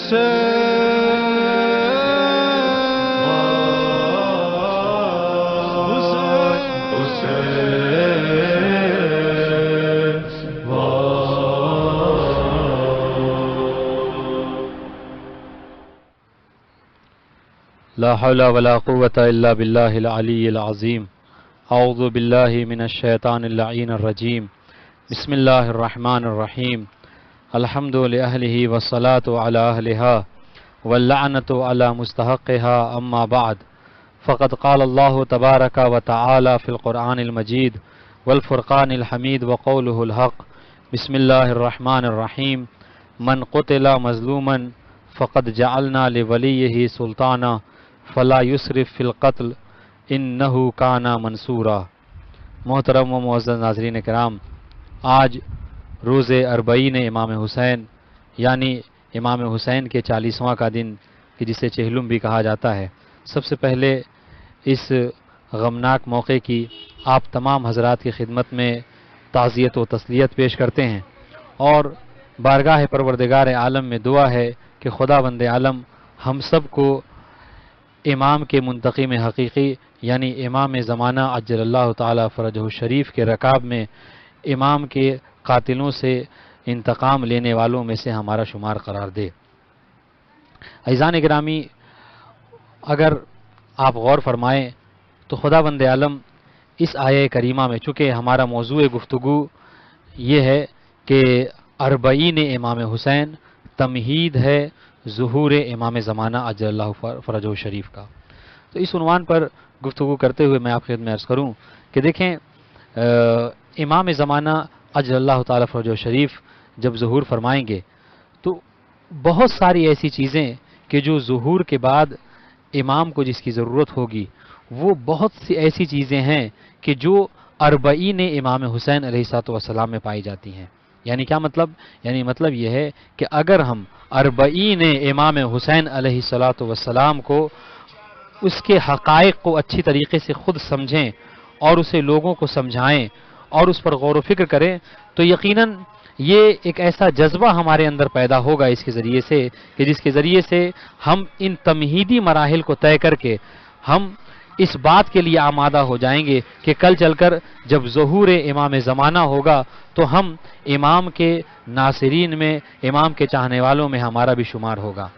لا حول ولا قوة إلا بالله العلي العظيم. أعوذ بالله من الشيطان اللعين الرجيم. بسم الله الرحمن الرحيم. الحمد لأهله والصلاة على أهلها واللعنة على مستحقها. أما بعد، فقد قال الله تبارك وتعالى في القرآن المجيد والفرقان الحميد وقوله الحق. بسم الله الرحمن الرحيم. من قتل مظلوما فقد جعلنا لوليه سلطانا فلا یسرف فی القتل انہو کانا منصورا. محترم و معزز ناظرین کرام، آج روز اربعین امام حسین یعنی امام حسین کے 40واں کا دن، کہ جسے چہلم بھی کہا جاتا ہے. سب سے پہلے اس غمناک موقع کی آپ تمام حضرات کی خدمت میں تعزیت و تسلیت پیش کرتے ہیں، اور بارگاہ پروردگار عالم میں دعا ہے کہ خدا بند عالم ہم سب کو امام کے منتقم حقیقی یعنی امام زمانہ عجل اللہ تعالی فرجہ الشریف کے رکاب میں امام کے قاتلوں سے انتقام لینے والوں میں سے ہمارا شمار قرار دے. عزیزان گرامی، اگر آپ غور فرمائیں تو خدا بند عالم اس آیہ کریمہ میں، چونکہ ہمارا موضوع گفتگو یہ ہے کہ اربعین امام حسین تمہید ہے ظہور امام زمانہ عجل اللہ فرجہ الشریف کا، تو اس عنوان پر گفتگو کرتے ہوئے میں آپ خدمت میں عرض کروں کہ دیکھیں، امام زمانہ عجل اللہ تعالی فرجہ الشریف جب ظہور فرمائیں گے تو بہت ساری ایسی چیزیں کہ جو ظہور کے بعد امام کو جس کی ضرورت ہوگی، وہ بہت سی ایسی چیزیں ہیں کہ جو اربعین امام حسین علیہ السلام میں پائی جاتی ہیں. یعنی کیا مطلب؟ یعنی مطلب یہ ہے کہ اگر ہم اربعین امام حسین علیہ السلام کو، اس کے حقائق کو اچھی طریقے سے خود سمجھیں اور اسے لوگوں کو سمجھائیں اور اس پر غور و فکر کریں، تو یقیناً یہ ایک ایسا جذبہ ہمارے اندر پیدا ہوگا اس کے ذریعے سے کہ جس کے ذریعے سے ہم ان تمہیدی مراحل کو طے کر کے ہم اس بات کے لیے آمادہ ہو جائیں گے کہ کل چل کر جب ظہور امام زمانہ ہوگا تو ہم امام کے ناصرین میں، امام کے چاہنے والوں میں ہمارا بھی شمار ہوگا.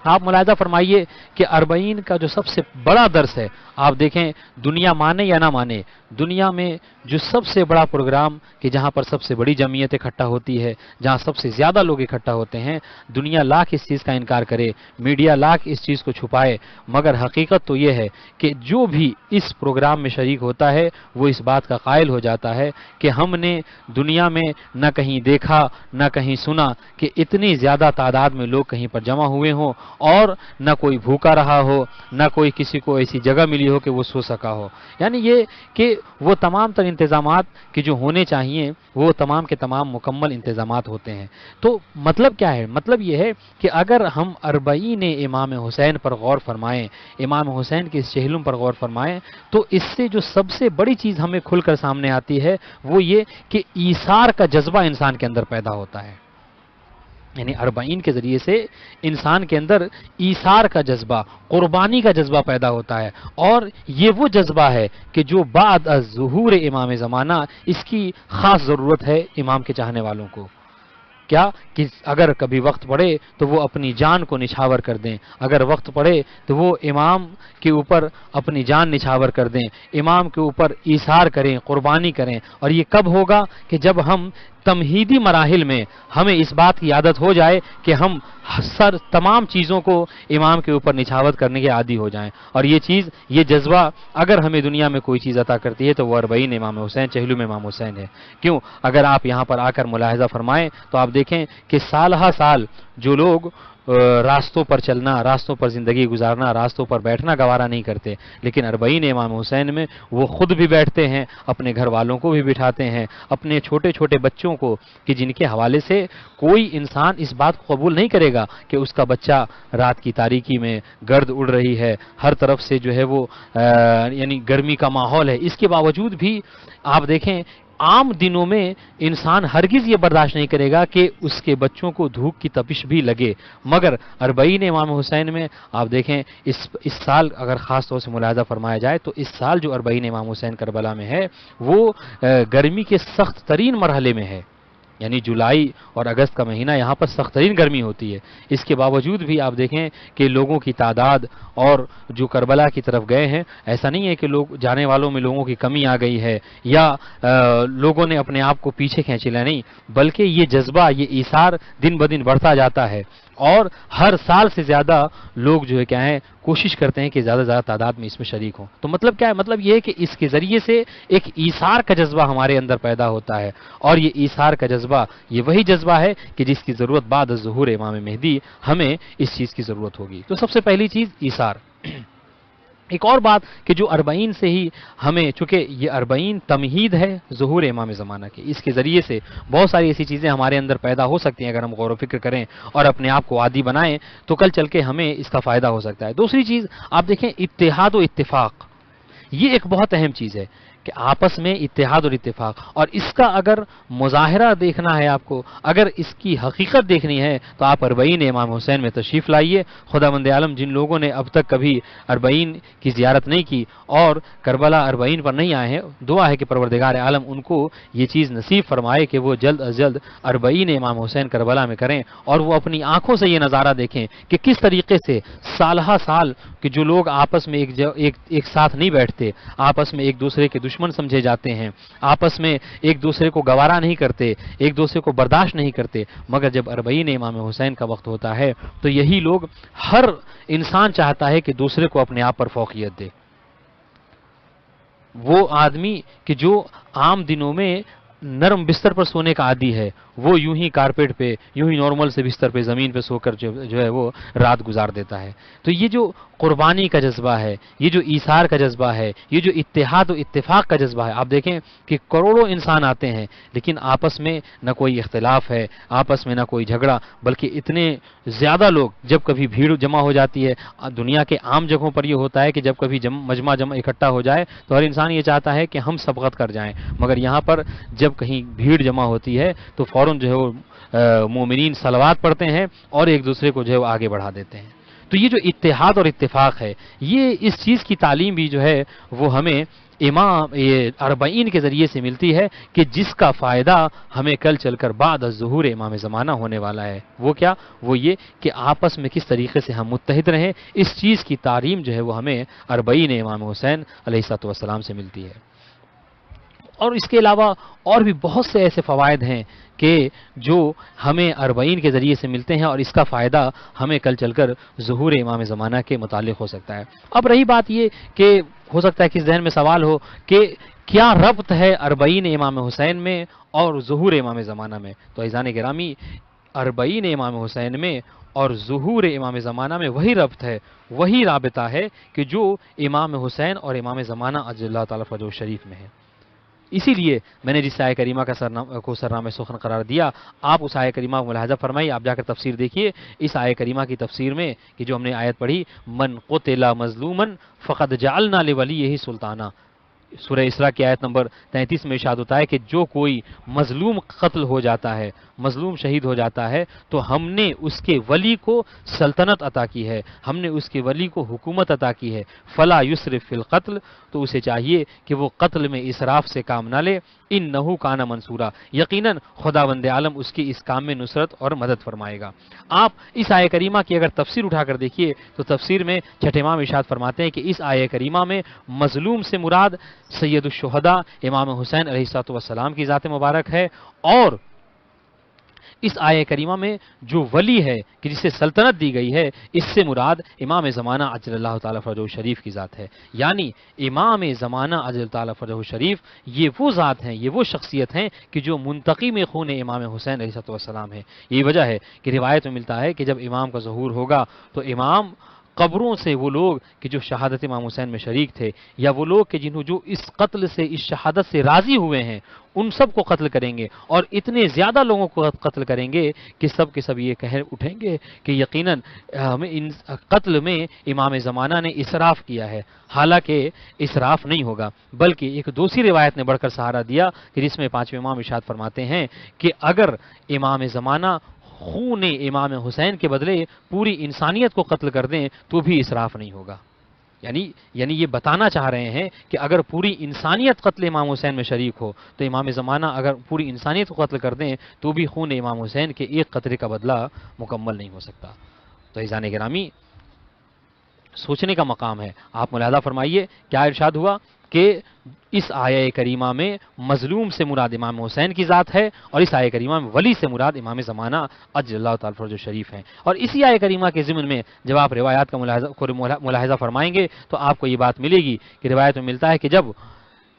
آپ ملاحظہ فرمائیے کہ اربعین کا جو سب سے بڑا درس ہے، آپ دیکھیں دنیا مانے یا نہ مانے، دنیا میں جو سب سے بڑا پروگرام کہ جہاں پر سب سے بڑی جمعیت اکٹھا ہوتی ہے، جہاں سب سے زیادہ لوگ اکٹھا ہوتے ہیں، دنیا لاکھ اس چیز کا انکار کرے، میڈیا لاکھ اس چیز کو چھپائے، مگر حقیقت تو یہ ہے کہ جو بھی اس پروگرام میں شریک ہوتا ہے وہ اس بات کا قائل ہو جاتا ہے کہ ہم نے دنیا میں نہ کہیں دیکھا نہ کہیں سنا کہ اتنی زیادہ تعداد میں لوگ کہیں پر جمع ہوئے ہوں اور نہ کوئی بھوکا رہا ہو، نہ کوئی کسی کو ایسی جگہ ملی ہو کہ وہ سو سکا ہو. یعنی یہ کہ وہ تمام تر انتظامات کہ جو ہونے چاہیے وہ تمام کے تمام مکمل انتظامات ہوتے ہیں. تو مطلب کیا ہے؟ مطلب یہ ہے کہ اگر ہم اربعین امام حسین پر غور فرمائیں، امام حسین کے اس چہلم پر غور فرمائیں، تو اس سے جو سب سے بڑی چیز ہمیں کھل کر سامنے آتی ہے وہ یہ کہ ایثار کا جذبہ انسان کے اندر پیدا ہوتا ہے. یعنی اربعین کے ذریعے سے انسان کے اندر ایثار کا جذبہ، قربانی کا جذبہ پیدا ہوتا ہے، اور یہ وہ جذبہ ہے کہ جو بعد از ظہور امام زمانہ اس کی خاص ضرورت ہے امام کے چاہنے والوں کو. کیا کہ اگر کبھی وقت پڑے تو وہ اپنی جان کو نچھاور کر دیں، اگر وقت پڑے تو وہ امام کے اوپر اپنی جان نچھاور کر دیں، امام کے اوپر ایثار کریں، قربانی کریں. اور یہ کب ہوگا؟ کہ جب ہم تمہیدی مراحل میں ہمیں اس بات کی عادت ہو جائے کہ ہم تمام چیزوں کو امام کے اوپر نچھاور کرنے کے عادی ہو جائیں. اور یہ چیز، یہ جذبہ اگر ہمیں دنیا میں کوئی چیز عطا کرتی ہے تو وہ اربعین امام حسین، چہلم امام حسین ہے. کیوں؟ اگر آپ یہاں پر آ کر ملاحظہ فرمائیں تو آپ دیکھیں کہ سال ہا سال جو لوگ راستوں پر چلنا، راستوں پر زندگی گزارنا، راستوں پر بیٹھنا گوارا نہیں کرتے، لیکن اربعین امام حسین میں وہ خود بھی بیٹھتے ہیں، اپنے گھر والوں کو بھی بٹھاتے ہیں، اپنے چھوٹے چھوٹے بچوں کو، کہ جن کے حوالے سے کوئی انسان اس بات کو قبول نہیں کرے گا کہ اس کا بچہ رات کی تاریکی میں گرد اڑ رہی ہے، ہر طرف سے جو ہے وہ یعنی گرمی کا ماحول ہے، اس کے باوجود بھی آپ دیکھیں عام دنوں میں انسان ہرگز یہ برداشت نہیں کرے گا کہ اس کے بچوں کو دھوپ کی تپش بھی لگے، مگر اربعین امام حسین میں آپ دیکھیں اس سال اگر خاص طور سے ملاحظہ فرمایا جائے تو اس سال جو اربعین امام حسین کربلا میں ہے وہ گرمی کے سخت ترین مرحلے میں ہے، یعنی جولائی اور اگست کا مہینہ یہاں پر سخت ترین گرمی ہوتی ہے۔ اس کے باوجود بھی آپ دیکھیں کہ لوگوں کی تعداد اور جو کربلا کی طرف گئے ہیں، ایسا نہیں ہے کہ لوگ جانے والوں میں لوگوں کی کمی آ گئی ہے یا لوگوں نے اپنے آپ کو پیچھے کھینچ لیا، نہیں، بلکہ یہ جذبہ، یہ ایثار دن بدن بڑھتا جاتا ہے، اور ہر سال سے زیادہ لوگ جو ہے کیا ہے کوشش کرتے ہیں کہ زیادہ سے زیادہ تعداد میں اس میں شریک ہوں۔ تو مطلب کیا ہے؟ مطلب یہ ہے کہ اس کے ذریعے سے ایک ایثار کا جذبہ ہمارے اندر پیدا ہوتا ہے، اور یہ ایثار کا جذبہ یہ وہی جذبہ ہے کہ جس کی ضرورت بعد از ظہور امام مہدی ہمیں اس چیز کی ضرورت ہوگی۔ تو سب سے پہلی چیز ایثار۔ ایک اور بات کہ جو اربعین سے ہی ہمیں، چونکہ یہ اربعین تمہید ہے ظہور امام زمانہ کے، اس کے ذریعے سے بہت ساری ایسی چیزیں ہمارے اندر پیدا ہو سکتی ہیں اگر ہم غور و فکر کریں اور اپنے آپ کو عادی بنائیں تو کل چل کے ہمیں اس کا فائدہ ہو سکتا ہے۔ دوسری چیز آپ دیکھیں اتحاد و اتفاق، یہ ایک بہت اہم چیز ہے کہ آپس میں اتحاد اور اتفاق، اور اس کا اگر مظاہرہ دیکھنا ہے آپ کو، اگر اس کی حقیقت دیکھنی ہے تو آپ اربعین امام حسین میں تشریف لائیے۔ خداوند عالم جن لوگوں نے اب تک کبھی اربعین کی زیارت نہیں کی اور کربلا اربعین پر نہیں آئے ہیں، دعا ہے کہ پروردگار عالم ان کو یہ چیز نصیب فرمائے کہ وہ جلد از جلد اربعین امام حسین کربلا میں کریں، اور وہ اپنی آنکھوں سے یہ نظارہ دیکھیں کہ کس طریقے سے سالہ سال کہ جو لوگ آپس میں ایک ساتھ نہیں بیٹھتے، آپس میں ایک دوسرے کے دشمن سمجھے جاتے ہیں، آپس میں ایک دوسرے کو گوارا نہیں کرتے، ایک دوسرے کو برداشت نہیں کرتے، مگر جب اربعین امام حسین کا وقت ہوتا ہے تو یہی لوگ، ہر انسان چاہتا ہے کہ دوسرے کو اپنے آپ پر فوقیت دے۔ وہ آدمی کہ جو عام دنوں میں نرم بستر پر سونے کا عادی ہے، وہ یوں ہی کارپیٹ پہ، یوں ہی نارمل سے بستر پہ زمین پہ سو کر جو ہے وہ رات گزار دیتا ہے۔ تو یہ جو قربانی کا جذبہ ہے، یہ جو ایثار کا جذبہ ہے، یہ جو اتحاد و اتفاق کا جذبہ ہے، آپ دیکھیں کہ کروڑوں انسان آتے ہیں لیکن آپس میں نہ کوئی اختلاف ہے، آپس میں نہ کوئی جھگڑا، بلکہ اتنے زیادہ لوگ جب کبھی بھیڑ جمع ہو جاتی ہے، دنیا کے عام جگہوں پر یہ ہوتا ہے کہ جب کبھی مجمع اکٹھا ہو جائے تو ہر انسان یہ چاہتا ہے کہ ہم سبقت کر جائیں، مگر یہاں پر جب کہیں بھیڑ جمع ہوتی ہے تو فوراً جو ہے وہ مومنین صلوات پڑھتے ہیں اور ایک دوسرے کو جو ہے وہ آگے بڑھا دیتے ہیں۔ تو یہ جو اتحاد اور اتفاق ہے، یہ اس چیز کی تعلیم بھی جو ہے وہ ہمیں امام یہ اربعین کے ذریعے سے ملتی ہے کہ جس کا فائدہ ہمیں کل چل کر بعد از ظہور امام زمانہ ہونے والا ہے۔ وہ کیا؟ وہ یہ کہ آپس میں کس طریقے سے ہم متحد رہیں، اس چیز کی تعلیم جو ہے وہ ہمیں اربعین امام حسین علیہ الصلوۃ والسلام سے ملتی ہے۔ اور اس کے علاوہ اور بھی بہت سے ایسے فوائد ہیں کہ جو ہمیں اربعین کے ذریعے سے ملتے ہیں، اور اس کا فائدہ ہمیں کل چل کر ظہور امام زمانہ کے متعلق ہو سکتا ہے۔ اب رہی بات یہ کہ ہو سکتا ہے کہ اس ذہن میں سوال ہو کہ کیا ربط ہے اربعین امام حسین میں اور ظہور امام زمانہ میں؟ تو عزیزان گرامی، اربعین امام حسین میں اور ظہور امام زمانہ میں وہی ربط ہے، وہی رابطہ ہے کہ جو امام حسین اور امام زمانہ عجل اللہ تعالیٰ فرجہ شریف میں ہے۔ اسی لیے میں نے جس آیہ کریمہ کو سرنامہ سخن قرار دیا، آپ اس آیہ کریمہ کو ملاحظہ فرمائیے، آپ جا کر تفسیر دیکھیے۔ اس آیہ کریمہ کی تفسیر میں کہ جو ہم نے آیت پڑھی، من قتل مظلوما فقد جعلنا لولیہ سلطانا، سورہ اسراء کی آیت نمبر 33 میں ارشاد ہوتا ہے کہ جو کوئی مظلوم قتل ہو جاتا ہے، مظلوم شہید ہو جاتا ہے، تو ہم نے اس کے ولی کو سلطنت عطا کی ہے، ہم نے اس کے ولی کو حکومت عطا کی ہے، فلا یسرف فی القتل، تو اسے چاہیے کہ وہ قتل میں اسراف سے کام نہ لے، انہ کان منصورا، یقیناً خداوند عالم اس کی اس کام میں نصرت اور مدد فرمائے گا۔ آپ اس آیہ کریمہ کی اگر تفسیر اٹھا کر دیکھیے تو تفسیر میں چھٹے امام ارشاد فرماتے ہیں کہ اس آیہ کریمہ میں مظلوم سے مراد سید الشہداء امام حسین علیہ الصلوۃ والسلام کی ذات مبارک ہے، اور اس آیہ کریمہ میں جو ولی ہے کہ جسے سلطنت دی گئی ہے، اس سے مراد امام زمانہ عجل اللہ تعالیٰ فرجہ شریف کی ذات ہے۔ یعنی امام زمانہ عجل تعالیٰ فرجہ شریف یہ وہ ذات ہیں، یہ وہ شخصیت ہیں کہ جو منتقم خون امام حسین علیہ السلام ہیں۔ یہی وجہ ہے کہ روایت میں ملتا ہے کہ جب امام کا ظہور ہوگا تو امام قبروں سے وہ لوگ کہ جو شہادت امام حسین میں شریک تھے، یا وہ لوگ کہ جنہوں جو اس قتل سے، اس شہادت سے راضی ہوئے ہیں، ان سب کو قتل کریں گے، اور اتنے زیادہ لوگوں کو قتل کریں گے کہ سب کے سب یہ کہہ اٹھیں گے کہ یقیناً ہمیں ان قتل میں امام زمانہ نے اسراف کیا ہے۔ حالانکہ اسراف نہیں ہوگا، بلکہ ایک دوسری روایت نے بڑھ کر سہارا دیا کہ جس میں پانچویں امام ارشاد فرماتے ہیں کہ اگر امام زمانہ خون امام حسین کے بدلے پوری انسانیت کو قتل کر دیں تو بھی اسراف نہیں ہوگا۔ یعنی یہ بتانا چاہ رہے ہیں کہ اگر پوری انسانیت قتل امام حسین میں شریک ہو تو امام زمانہ اگر پوری انسانیت کو قتل کر دیں تو بھی خون امام حسین کے ایک قطرے کا بدلہ مکمل نہیں ہو سکتا۔ تو عزیزان گرامی، سوچنے کا مقام ہے۔ آپ ملاحظہ فرمائیے کیا ارشاد ہوا کہ اس آیہ کریمہ میں مظلوم سے مراد امام حسین کی ذات ہے، اور اس آیہ کریمہ میں ولی سے مراد امام زمانہ عجل اللہ تعالی فرجہ شریف ہیں۔ اور اسی آیہ کریمہ کے ضمن میں جب آپ روایات کا ملاحظہ فرمائیں گے تو آپ کو یہ بات ملے گی کہ روایت میں ملتا ہے کہ جب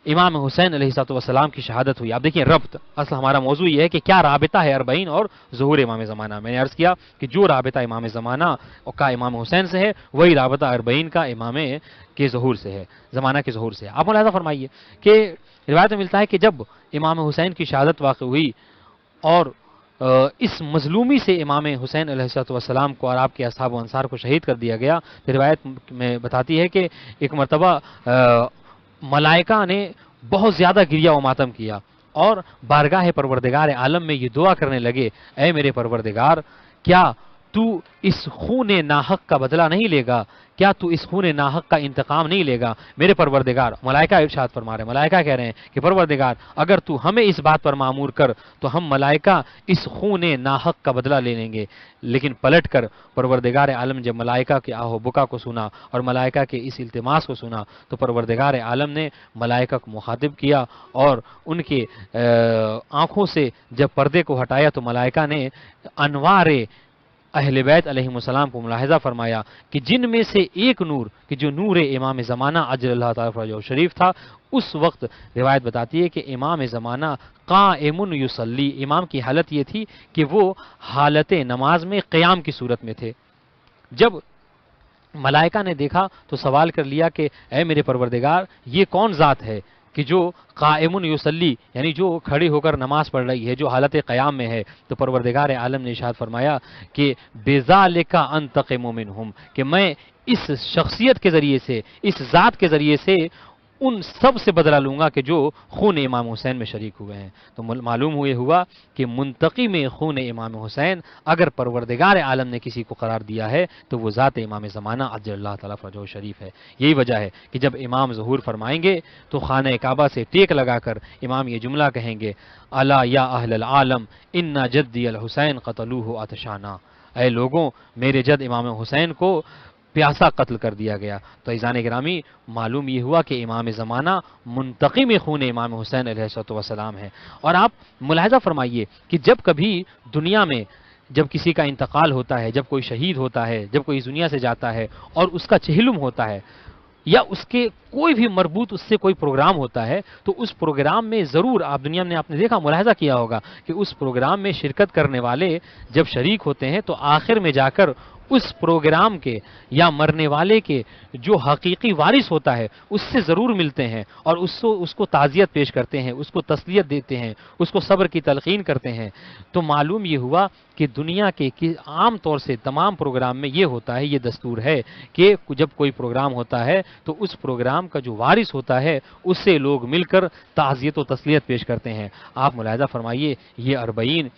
امام حسین علیہ السلام کی شہادت ہوئی، آپ دیکھیں ربط، اصل ہمارا موضوع یہ ہے کہ کیا رابطہ ہے اربعین اور ظہور امام زمانہ۔ میں نے عرض کیا کہ جو رابطہ امام زمانہ کا امام حسین سے ہے وہی رابطہ اربعین کا امام کے ظہور سے ہے، زمانہ کے ظہور سے ہے۔ آپ ملاحظہ فرمائیے کہ روایت میں ملتا ہے کہ جب امام حسین کی شہادت واقع ہوئی اور اس مظلومی سے امام حسین علیہ السلام کو اور آپ کے اصحاب و انصار کو شہید کر دیا گیا، روایت میں بتاتی ہے کہ ایک مرتبہ ملائکہ نے بہت زیادہ گریہ و ماتم کیا اور بارگاہ پروردگار عالم میں یہ دعا کرنے لگے، اے میرے پروردگار، کیا تو اس خون ناحق کا بدلہ نہیں لے گا؟ کیا تو اس خون ناحق کا انتقام نہیں لے گا؟ میرے پروردگار، ملائکہ ارشاد فرما رہے ہیں، ملائکہ کہہ رہے ہیں کہ پروردگار اگر تو ہمیں اس بات پر معمور کر تو ہم ملائکہ اس خون ناحق کا بدلہ لے لیں گے۔ لیکن پلٹ کر پروردگار عالم جب ملائکہ کے آہ و بکا کو سنا اور ملائکہ کے اس التماس کو سنا تو پروردگار عالم نے ملائکہ کو مخاطب کیا اور ان کے آنکھوں سے جب پردے کو ہٹایا تو ملائکہ نے انوار اہل بیت علیہ السلام کو ملاحظہ فرمایا کہ جن میں سے ایک نور کہ جو نور امام زمانہ عجل اللہ تعالی فرجہ شریف تھا، اس وقت روایت بتاتی ہے کہ امام زمانہ قائم یصلی، امام کی حالت یہ تھی کہ وہ حالت نماز میں قیام کی صورت میں تھے۔ جب ملائکہ نے دیکھا تو سوال کر لیا کہ اے میرے پروردگار، یہ کون ذات ہے کہ جو قائم یصلی یعنی جو کھڑی ہو کر نماز پڑھ رہی ہے، جو حالت قیام میں ہے؟ تو پروردگار عالم نے ارشاد فرمایا کہ بذالک انتقم منہم، کہ میں اس شخصیت کے ذریعے سے، اس ذات کے ذریعے سے ان سب سے بدلہ لوں گا کہ جو خون امام حسین میں شریک ہوئے ہیں۔ تو معلوم ہوا کہ منتقم خون امام حسین اگر پروردگار عالم نے کسی کو قرار دیا ہے تو وہ ذات امام زمانہ عجل اللہ تعالی فرجہ شریف ہے۔ یہی وجہ ہے کہ جب امام ظہور فرمائیں گے تو خانہ کعبہ سے ٹیک لگا کر امام یہ جملہ کہیں گے، الا یا اہل العالم ان جدی الحسین قتلوہ عطشانا، اے لوگوں میرے جد امام حسین کو پیاسا قتل کر دیا گیا۔ تو عزیزان گرامی، معلوم یہ ہوا کہ امام زمانہ منتقم خون امام حسین علیہ السلام ہے۔ اور آپ ملاحظہ فرمائیے کہ جب کبھی دنیا میں جب کسی کا انتقال ہوتا ہے، جب کوئی شہید ہوتا ہے، جب کوئی اس دنیا سے جاتا ہے اور اس کا چہلم ہوتا ہے یا اس کے کوئی بھی مربوط اس سے کوئی پروگرام ہوتا ہے تو اس پروگرام میں ضرور آپ نے دیکھا، ملاحظہ کیا ہوگا کہ اس پروگرام میں شرکت کرنے والے جب شریک ہوتے ہیں تو آخر میں جا کر اس پروگرام کے یا مرنے والے کے جو حقیقی وارث ہوتا ہے اس سے ضرور ملتے ہیں اور اس کو تعزیت پیش کرتے ہیں، اس کو تسلیت دیتے ہیں، اس کو صبر کی تلقین کرتے ہیں۔ تو معلوم یہ ہوا کہ دنیا کے عام طور سے تمام پروگرام میں یہ ہوتا ہے، یہ دستور ہے کہ جب کوئی پروگرام ہوتا ہے تو اس پروگرام کا جو وارث ہوتا ہے اس سے لوگ مل کر تعزیت و تسلیت پیش کرتے ہیں۔ آپ ملاحظہ فرمائیے، یہ اربعین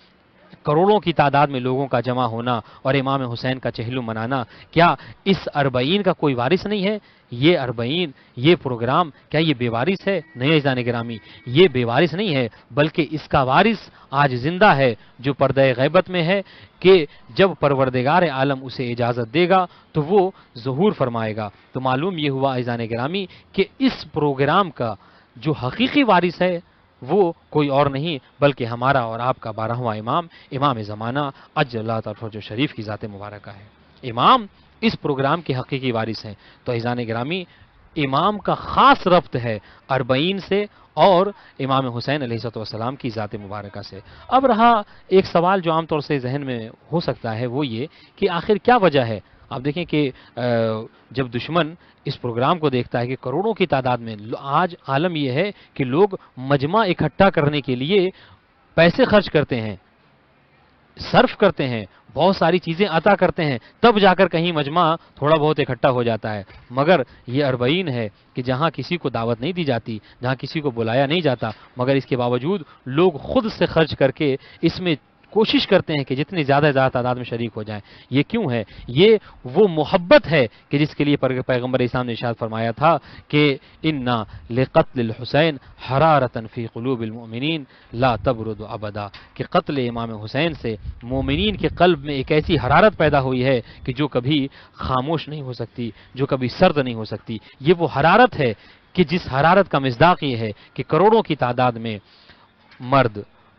کروڑوں کی تعداد میں لوگوں کا جمع ہونا اور امام حسین کا چہلم منانا، کیا اس اربعین کا کوئی وارث نہیں ہے؟ یہ اربعین، یہ پروگرام کیا یہ بے وارث ہے؟ نہیں عزیزان گرامی، یہ بے وارث نہیں ہے، بلکہ اس کا وارث آج زندہ ہے جو پردہ غیبت میں ہے کہ جب پروردگار عالم اسے اجازت دے گا تو وہ ظہور فرمائے گا۔ تو معلوم یہ ہوا عزیزان گرامی کہ اس پروگرام کا جو حقیقی وارث ہے وہ کوئی اور نہیں بلکہ ہمارا اور آپ کا 12واں امام زمانہ عجل اللہ تعالی فرجہ شریف کی ذات مبارکہ ہے۔ امام اس پروگرام کے حقیقی وارث ہیں۔ تو عزیزان گرامی، امام کا خاص ربط ہے اربعین سے اور امام حسین علیہ السلام کی ذات مبارکہ سے۔ اب رہا ایک سوال جو عام طور سے ذہن میں ہو سکتا ہے، وہ یہ کہ آخر کیا وجہ ہے آپ دیکھیں کہ جب دشمن اس پروگرام کو دیکھتا ہے کہ کروڑوں کی تعداد میں آج عالم یہ ہے کہ لوگ مجمع اکٹھا کرنے کے لیے پیسے خرچ کرتے ہیں، صرف کرتے ہیں، بہت ساری چیزیں عطا کرتے ہیں، تب جا کر کہیں مجمع تھوڑا بہت اکٹھا ہو جاتا ہے، مگر یہ اربعین ہے کہ جہاں کسی کو دعوت نہیں دی جاتی، جہاں کسی کو بلایا نہیں جاتا، مگر اس کے باوجود لوگ خود سے خرچ کر کے اس میں کوشش کرتے ہیں کہ جتنی زیادہ زیادہ تعداد میں شریک ہو جائیں۔ یہ کیوں ہے؟ یہ وہ محبت ہے کہ جس کے لیے پیغمبر اسلام نے ارشاد فرمایا تھا کہ انا لقتل الحسین حرارتا فی قلوب المؤمنین لا تبرد ابدا، کہ قتل امام حسین سے مومنین کے قلب میں ایک ایسی حرارت پیدا ہوئی ہے کہ جو کبھی خاموش نہیں ہو سکتی، جو کبھی سرد نہیں ہو سکتی۔ یہ وہ حرارت ہے کہ جس حرارت کا مصداق یہ ہے کہ کروڑوں کی تعداد میں مرد،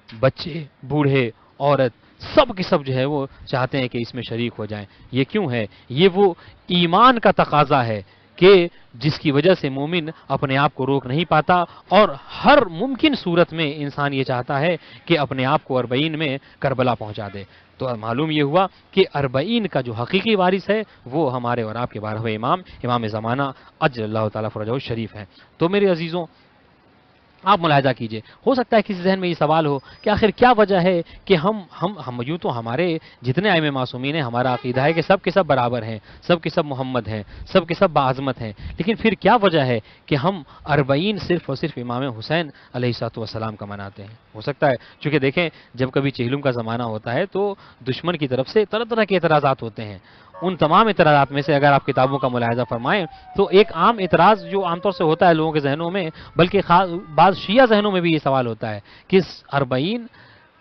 بچے، بوڑھے، عورت، سب کے سب جو ہے وہ چاہتے ہیں کہ اس میں شریک ہو جائیں۔ یہ کیوں ہے؟ یہ وہ ایمان کا تقاضا ہے کہ جس کی وجہ سے مومن اپنے آپ کو روک نہیں پاتا، اور ہر ممکن صورت میں انسان یہ چاہتا ہے کہ اپنے آپ کو اربعین میں کربلا پہنچا دے۔ تو معلوم یہ ہوا کہ اربعین کا جو حقیقی وارث ہے وہ ہمارے اور آپ کے 12ویں امام زمانہ عجل اللہ تعالیٰ فرجہ الشریف ہیں۔ تو میرے عزیزوں، آپ ملاحظہ کیجئے، ہو سکتا ہے کسی ذہن میں یہ سوال ہو کہ آخر کیا وجہ ہے کہ ہم یوں تو ہمارے جتنے ائمہ معصومین ہیں، ہمارا عقیدہ ہے کہ سب کے سب برابر ہیں، سب کے سب محمد ہیں، سب کے سب باعظمت ہیں، لیکن پھر کیا وجہ ہے کہ ہم اربعین صرف اور صرف امام حسین علیہ السلام کا مناتے ہیں؟ ہو سکتا ہے چونکہ دیکھیں جب کبھی چہلم کا زمانہ ہوتا ہے تو دشمن کی طرف سے طرح طرح کے اعتراضات ہوتے ہیں۔ ان تمام اعتراضات میں سے اگر آپ کتابوں کا ملاحظہ فرمائیں تو ایک عام اعتراض جو عام طور سے ہوتا ہے لوگوں کے ذہنوں میں، بلکہ بعض شیعہ ذہنوں میں بھی یہ سوال ہوتا ہے کہ اربعین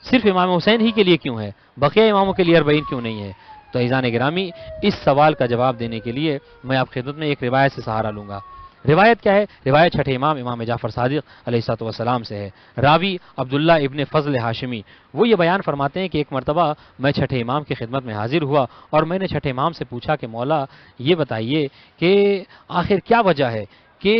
صرف امام حسین ہی کے لیے کیوں ہے، بقیہ اماموں کے لیے اربعین کیوں نہیں ہے؟ تو عزیزان گرامی، اس سوال کا جواب دینے کے لیے میں آپ خدمت میں ایک روایت سے سہارا لوں گا۔ روایت کیا ہے؟ روایت چھٹے امام جعفر صادق علیہ السلام سے ہے۔ راوی عبداللہ ابن فضل ہاشمی وہ یہ بیان فرماتے ہیں کہ ایک مرتبہ میں چھٹے امام کی خدمت میں حاضر ہوا اور میں نے چھٹے امام سے پوچھا کہ مولا یہ بتائیے کہ آخر کیا وجہ ہے کہ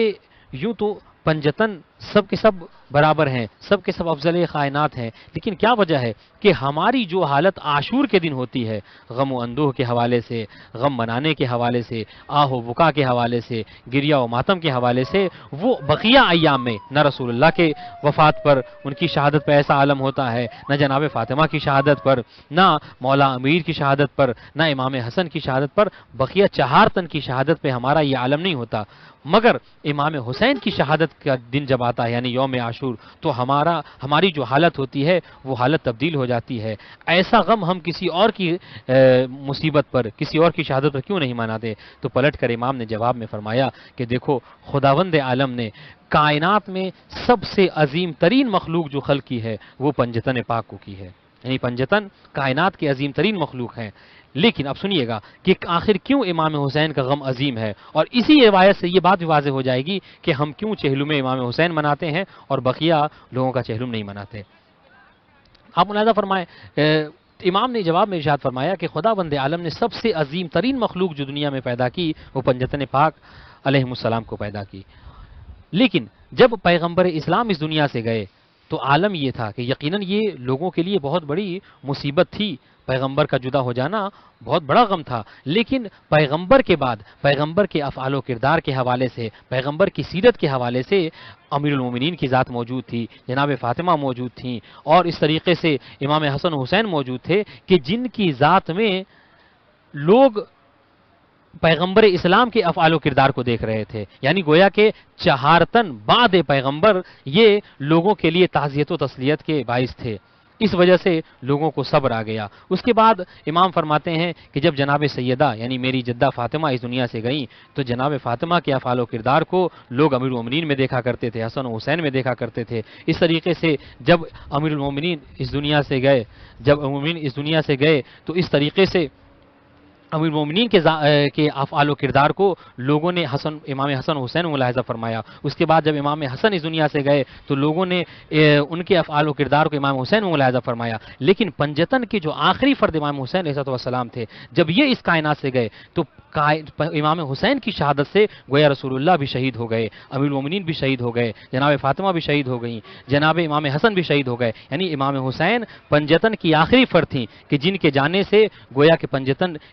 یوں تو پنجتن سب کے سب برابر ہیں، سب کے سب افضل کائنات ہیں، لیکن کیا وجہ ہے کہ ہماری جو حالت عاشور کے دن ہوتی ہے، غم و اندوہ کے حوالے سے، غم منانے کے حوالے سے، آہ و بکا کے حوالے سے، گریہ و ماتم کے حوالے سے، وہ بقیہ ایام میں نہ رسول اللہ کے وفات پر ان کی شہادت پہ ایسا عالم ہوتا ہے، نہ جناب فاطمہ کی شہادت پر، نہ مولا امیر کی شہادت پر، نہ امام حسن کی شہادت پر، بقیہ 4 تن کی شہادت پہ ہمارا یہ عالم نہیں ہوتا، مگر امام حسین کی شہادت کا دن جب آتا ہے یعنی یوم عاشور تو ہماری جو حالت ہوتی ہے وہ حالت تبدیل ہو جاتی ہے۔ ایسا غم ہم کسی اور کی مصیبت پر، کسی اور کی شہادت پر کیوں نہیں مناتے؟ تو پلٹ کر امام نے جواب میں فرمایا کہ دیکھو، خداوند عالم نے کائنات میں سب سے عظیم ترین مخلوق جو خلق کی ہے وہ پنجتن پاک کو کی ہے، یعنی پنجتن کائنات کی عظیم ترین مخلوق ہیں۔ لیکن اب سنیے گا کہ آخر کیوں امام حسین کا غم عظیم ہے، اور اسی روایت سے یہ بات بھی واضح ہو جائے گی کہ ہم کیوں چہلم امام حسین مناتے ہیں اور بقیہ لوگوں کا چہلم نہیں مناتے۔ آپ ملاحظہ فرمائیں، امام نے جواب میں ارشاد فرمایا کہ خداوند عالم نے سب سے عظیم ترین مخلوق جو دنیا میں پیدا کی وہ پنجتن پاک علیہ السلام کو پیدا کی، لیکن جب پیغمبر اسلام اس دنیا سے گئے تو عالم یہ تھا کہ یقیناً یہ لوگوں کے لیے بہت بڑی مصیبت تھی، پیغمبر کا جدا ہو جانا بہت بڑا غم تھا، لیکن پیغمبر کے بعد پیغمبر کے افعال و کردار کے حوالے سے، پیغمبر کی سیرت کے حوالے سے امیر المومنین کی ذات موجود تھی، جناب فاطمہ موجود تھیں، اور اس طریقے سے امام حسن حسین موجود تھے کہ جن کی ذات میں لوگ پیغمبر اسلام کے افعال و کردار کو دیکھ رہے تھے، یعنی گویا کہ 4 تن بعد پیغمبر یہ لوگوں کے لیے تعزیت و تسلیت کے باعث تھے، اس وجہ سے لوگوں کو صبر آ گیا۔ اس کے بعد امام فرماتے ہیں کہ جب جناب سیدہ یعنی میری جدہ فاطمہ اس دنیا سے گئیں تو جناب فاطمہ کے افعال و کردار کو لوگ امیر المومنین میں دیکھا کرتے تھے، حسن و حسین میں دیکھا کرتے تھے۔ اس طریقے سے جب امیر المومنین اس دنیا سے گئے تو اس طریقے سے امیر المومنین کے افعال و کردار کو لوگوں نے امام حسن حسین ملاحظہ فرمایا۔ اس کے بعد جب امام حسن اس دنیا سے گئے تو لوگوں نے ان کے افعال و کردار کو امام حسین ملاحظہ فرمایا، لیکن پنجتن کے جو آخری فرد امام حسین علیہ السلام تھے، جب یہ اس کائنات سے گئے تو امام حسین کی شہادت سے گویا رسول اللہ بھی شہید ہو گئے، امیر المومنین بھی شہید ہو گئے، جناب فاطمہ بھی شہید ہو گئیں، جناب امام حسن بھی شہید ہو گئے، یعنی امام حسین پنجتن کی آخری فرد تھیں کہ جن کے جانے سے گویا کہ پنجتن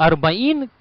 40